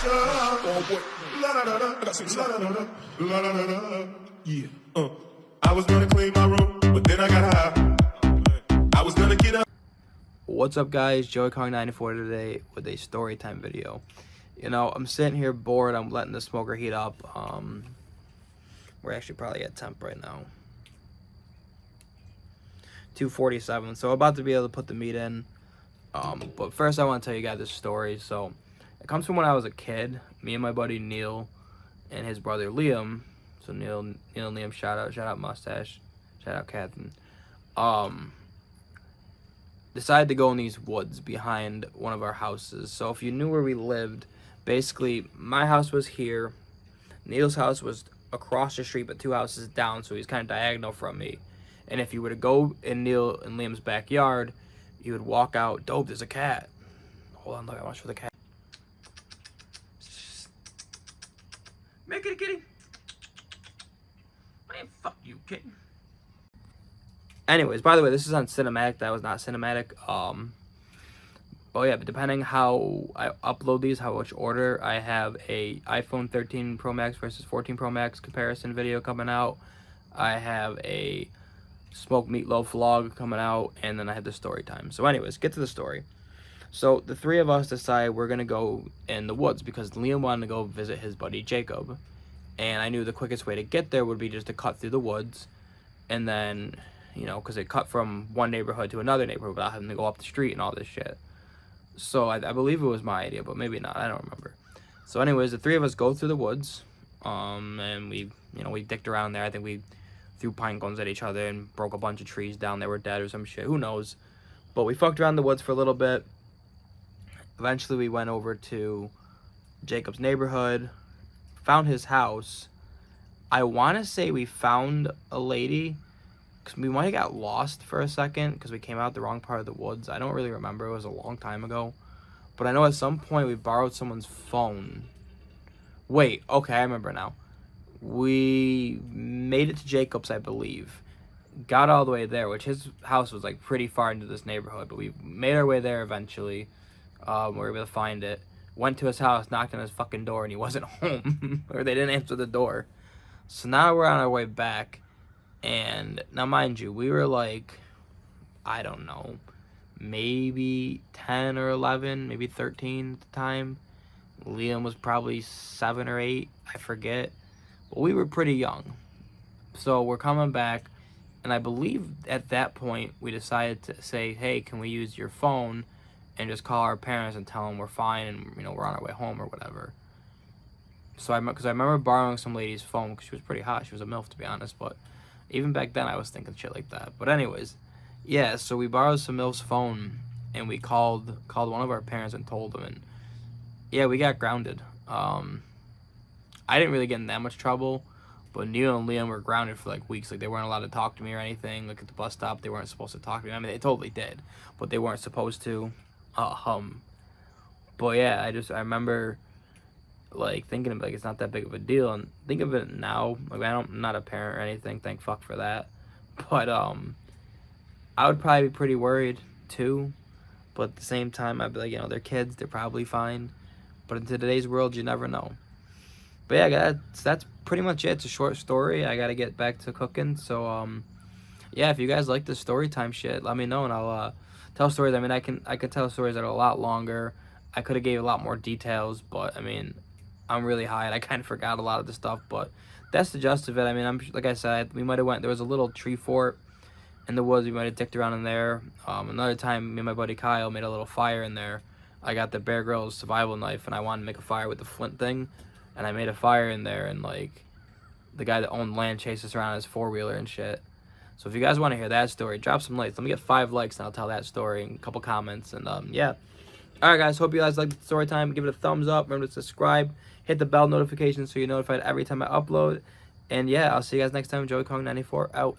Oh boy, la la la la, I got some la la la la, la la la la, yeah. I was gonna clean my room, but then I got high. I was gonna get up. What's up, guys? Joey Kong 94 today with a story time video. You know, I'm sitting here bored. I'm letting the smoker heat up. We're actually probably at temp right now. 247. So about to be able to put the meat in. But first I want to tell you guys this story. So it comes from when I was a kid. Me and my buddy Neil and his brother Liam. So Neil and Liam, shout out Mustache, shout out Catherine. Decided to go in these woods behind one of our houses. So if you knew where we lived, basically my house was here, Neil's house was across the street but 2 houses down, so he's kind of diagonal from me. And if you were to go in Neil and Liam's backyard, you would walk out. Dope, there's a cat. Hold on, look, I watch for the cat. Make it a kitty. Man, fuck you, kitty. Anyways, by the way, this is on cinematic. That was not cinematic. But yeah, but depending how I upload these, which order, I have a iPhone 13 Pro Max versus 14 Pro Max comparison video coming out. I have a smoked meatloaf vlog coming out, and then I have the story time. So anyways, get to the story. So the 3 of us decide we're gonna go in the woods because Liam wanted to go visit his buddy Jacob, and I knew the quickest way to get there would be just to cut through the woods, and then, you know, because it cut from one neighborhood to another neighborhood without having to go up the street and all this shit. So I believe it was my idea, but maybe not. I don't remember. So anyways, the 3 of us go through the woods, and we dicked around there. I think we threw pine cones at each other and broke a bunch of trees down that were dead or some shit. Who knows? But we fucked around the woods for a little bit. Eventually, we went over to Jacob's neighborhood, found his house. I want to say we found a lady, because we might have got lost for a second because we came out the wrong part of the woods. I don't really remember. It was a long time ago. But I know at some point we borrowed someone's phone. Wait, okay, I remember now. We made it to Jacob's, I believe. Got all the way there, which his house was like pretty far into this neighborhood. But we made our way there eventually. We were able to find it. Went to his house, knocked on his fucking door, and he wasn't home. Or they didn't answer the door. So now we're on our way back. And now, mind you, we were like, I don't know, maybe 10 or 11, maybe 13 at the time. Liam was probably 7 or 8, I forget. But we were pretty young. So we're coming back, and I believe at that point we decided to say, hey, can we use your phone and just call our parents and tell them we're fine and, you know, we're on our way home or whatever. So because I remember borrowing some lady's phone because she was pretty hot. She was a MILF, to be honest, but even back then, I was thinking shit like that. But anyways, yeah, so we borrowed some MILF's phone, and we called one of our parents and told them, and yeah, we got grounded. I didn't really get in that much trouble, but Neil and Liam were grounded for like weeks. Like, they weren't allowed to talk to me or anything. Like, at the bus stop, they weren't supposed to talk to me. I mean, they totally did, but they weren't supposed to. But yeah, I remember like thinking of, like, it's not that big of a deal, and think of it now, like, I'm not a parent or anything, thank fuck for that, but I would probably be pretty worried too, but at the same time I'd be like, you know, they're kids, they're probably fine, but in today's world you never know. But yeah, that's pretty much it. It's a short story. I gotta get back to cooking, so yeah, if you guys like the story time shit, let me know and I'll tell stories. I mean, I could tell stories that are a lot longer. I could have gave a lot more details, but I mean, I'm really high and I kind of forgot a lot of the stuff, but that's the gist of it. I mean, like I said, we might have there was a little tree fort in the woods. We might have dicked around in there. Another time, me and my buddy Kyle made a little fire in there. I got the Bear Grylls survival knife and I wanted to make a fire with the flint thing, and I made a fire in there, and like the guy that owned land chased us around his 4-wheeler and shit. So if you guys want to hear that story, drop some likes. Let me get 5 likes and I'll tell that story and a couple comments, and yeah. Alright guys, hope you guys liked the story time. Give it a thumbs up. Remember to subscribe. Hit the bell notification so you're notified every time I upload. And yeah, I'll see you guys next time. Joey Kong 94 out.